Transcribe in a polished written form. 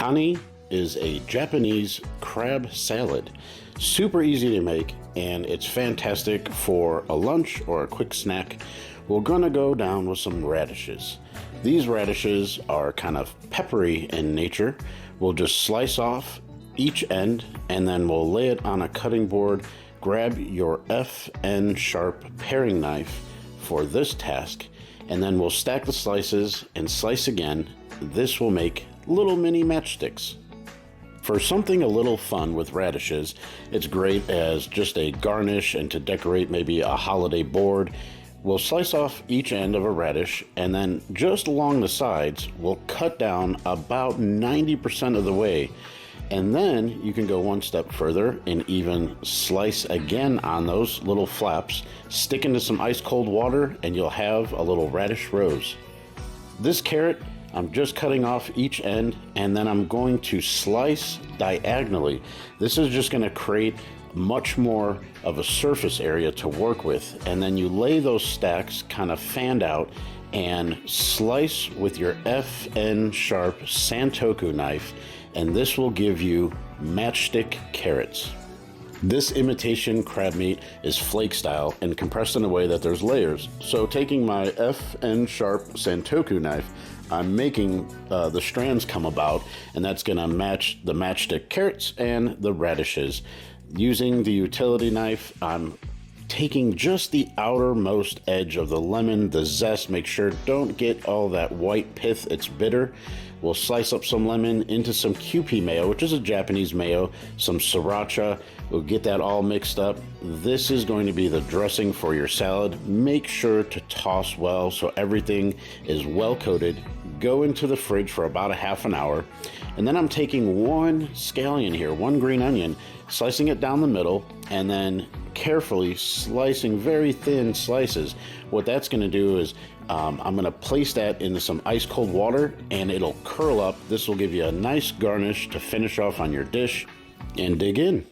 Kani is a Japanese crab salad. Super easy to make, and it's fantastic for a lunch or a quick snack. We're gonna go down with some radishes. These radishes are kind of peppery in nature. We'll just slice off each end and then we'll lay it on a cutting board. Grab your FN sharp paring knife for this task, and then we'll stack the slices and slice again. This will make little mini matchsticks. For something a little fun with radishes, it's great as just a garnish and to decorate maybe a holiday board. We'll slice off each end of a radish, and then just along the sides, we'll cut down about 90% of the way. And then you can go one step further and even slice again on those little flaps, stick into some ice cold water, and you'll have a little radish rose. This carrot, I'm just cutting off each end, and then I'm going to slice diagonally. This is just going to create much more of a surface area to work with, and then you lay those stacks kind of fanned out and slice with your FN sharp Santoku knife, and this will give you matchstick carrots. This imitation crab meat is flake style and compressed in a way that there's layers. So taking my FN sharp Santoku knife, I'm making the strands come about, and that's gonna match the matchstick carrots and the radishes. Using the utility knife, I'm taking just the outermost edge of the lemon, the zest. Make sure don't get all that white pith, it's bitter. We'll slice up some lemon into some Kewpie mayo, which is a Japanese mayo, some sriracha. We'll get that all mixed up. This is going to be the dressing for your salad. Make sure to toss well so everything is well coated. Go into the fridge for about a half an hour. And then I'm taking one scallion here, one green onion, slicing it down the middle, and then carefully slicing very thin slices. What that's going to do is I'm going to place that into some ice cold water, and it'll curl up. This will give you a nice garnish to finish off on your dish, and dig in.